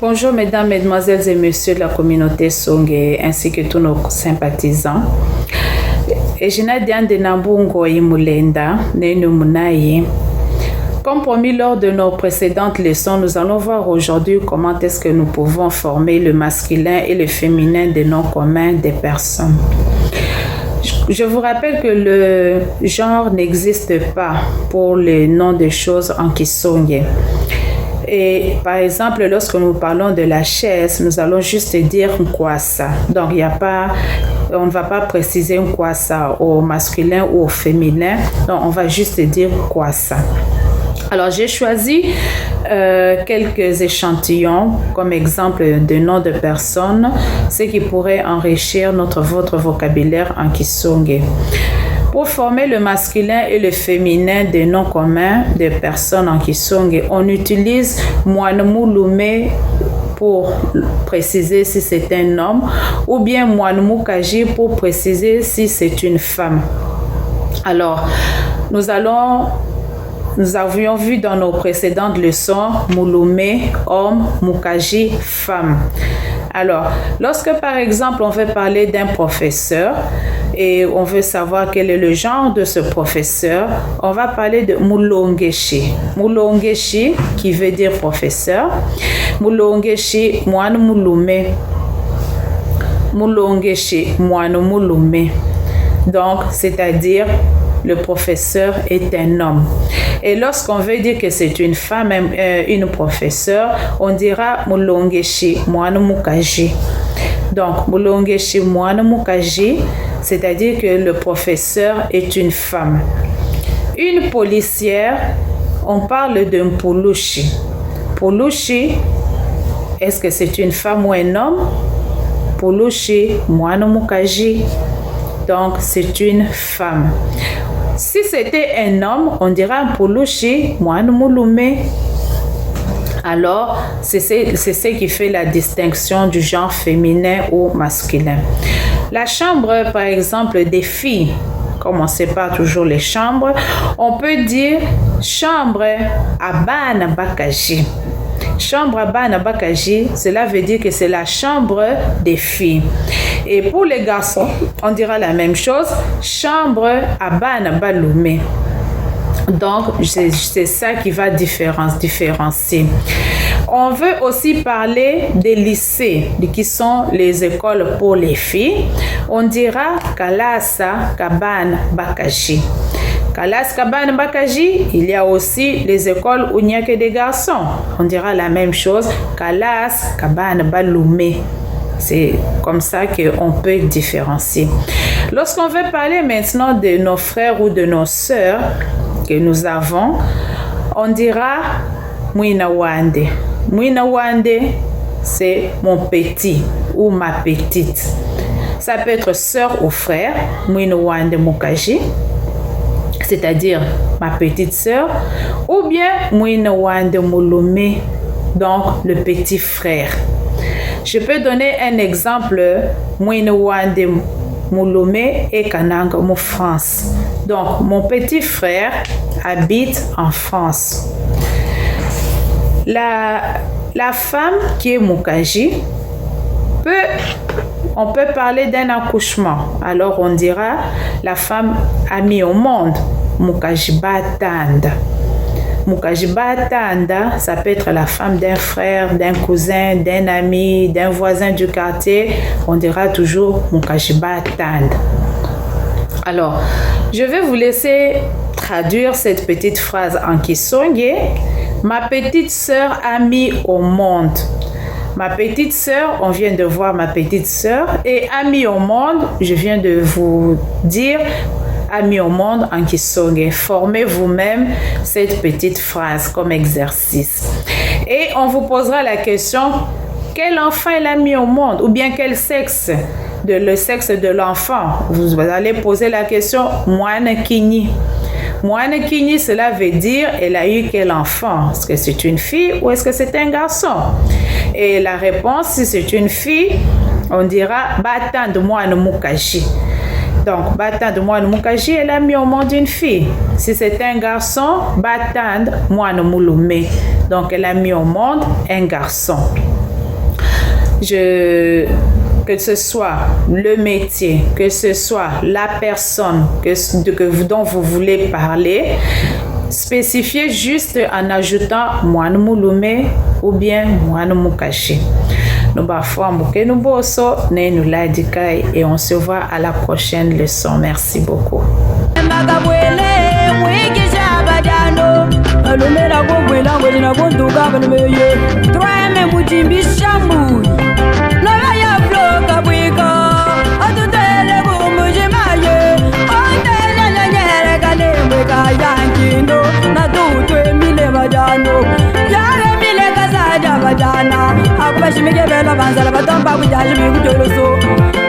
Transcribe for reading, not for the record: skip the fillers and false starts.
Bonjour mesdames, mesdemoiselles et messieurs de la communauté Songé ainsi que tous nos sympathisants. Ejina Diane de Nambungo Imulenda, Nenu Munayi. Comme promis lors de nos précédentes leçons, nous allons voir aujourd'hui comment est-ce que nous pouvons former le masculin et le féminin des noms communs des personnes. Je vous rappelle que le genre n'existe pas pour les noms de choses en Kisonge. Et par exemple, lorsque nous parlons de la chaise, nous allons juste dire Nkwasa. Donc, on ne va pas préciser Nkwasa au masculin ou au féminin. Donc, on va juste dire Nkwasa. Alors, j'ai choisi quelques échantillons comme exemple de noms de personnes, ce qui pourrait enrichir votre vocabulaire en Kisonge. Pour former le masculin et le féminin des noms communs des personnes en Kisonge, on utilise Mwanumulume pour préciser si c'est un homme ou bien Mwanumukaji pour préciser si c'est une femme. Alors, nous avions vu dans nos précédentes leçons Mulume, homme, Mukaji, femme. Alors, lorsque par exemple on veut parler d'un professeur et on veut savoir quel est le genre de ce professeur, on va parler de Mulongeshi. Mulongeshi qui veut dire professeur. Mulongeshi Mwana Mulume. Mulongeshi Mwana Mulume. Donc, c'est-à-dire le professeur est un homme. Et lorsqu'on veut dire que c'est une femme, une professeure, on dira Mulongeshi Mwana Mukaji. Donc, Mulongeshi Mwana Mukaji, c'est-à-dire que le professeur est une femme. Une policière, on parle d'un Pulushi. Pulushi, est-ce que c'est une femme ou un homme? Pulushi Mwana Mukaji. Donc, c'est une femme. Si c'était un homme, on dira Pulushi Mwana Mulume. Alors, c'est ce qui fait la distinction du genre féminin ou masculin. La chambre, par exemple, des filles, comme on ne sait pas toujours les chambres, on peut dire chambre Abana Bakaji. Chambre Abana Bakaji, cela veut dire que c'est la chambre des filles. Et pour les garçons, on dira la même chose, chambre Abana Balume. Donc, c'est ça qui va différencier. On veut aussi parler des lycées, qui sont les écoles pour les filles. On dira Kalasa Kabana Bakaji. Kalasa Kabana Bakaji, il y a aussi les écoles où il n'y a que des garçons. On dira la même chose, Kalasa Kabana Balume. C'est comme ça qu'on peut différencier. Lorsqu'on veut parler maintenant de nos frères ou de nos sœurs que nous avons, on dira Mwina Wande. Mwina Wande, c'est mon petit ou ma petite. Ça peut être sœur ou frère, Mwina Wande Mukaji, c'est-à-dire ma petite sœur, ou bien Mwina Wande Mulume, donc le petit frère. Je peux donner un exemple, Mwina Wande Mulume et Kananga Mou France. Donc, mon petit frère habite en France. La femme qui est Mukaji, on peut parler d'un accouchement. Alors, on dira la femme a mis au monde Mukaji Batanda. Mukaji Batanda, ça peut être la femme d'un frère, d'un cousin, d'un ami, d'un voisin du quartier. On dira toujours Mukaji Batanda. Alors, je vais vous laisser traduire cette petite phrase en Kisonge. Ma petite sœur a mis au monde. Ma petite sœur, on vient de voir ma petite sœur. Et a mis au monde, je viens de vous dire a mis au monde en Kisonge. Formez vous-même cette petite phrase comme exercice. Et on vous posera la question, quel enfant elle a mis au monde? Ou bien quel sexe? Le sexe de l'enfant. Vous allez poser la question, Mwana Kini. Mwana Kini, cela veut dire, elle a eu quel enfant? Est-ce que c'est une fille ou est-ce que c'est un garçon? Et la réponse, si c'est une fille, on dira, Batand Mwana Mukaji. Donc, Batand Mwana Mukaji, elle a mis au monde une fille. Si c'est un garçon, Batand Mwana Mulume. Donc, elle a mis au monde un garçon. que ce soit le métier, que ce soit la personne dont vous voulez parler, spécifiez juste en ajoutant Moine Mouloumé ou bien Moine Moukaché. Nous bafouons nous bosso, nous l'adikai et on se voit à la prochaine leçon. Merci beaucoup. Aku bashimike bela banzala batomba kujaji mi kutolo so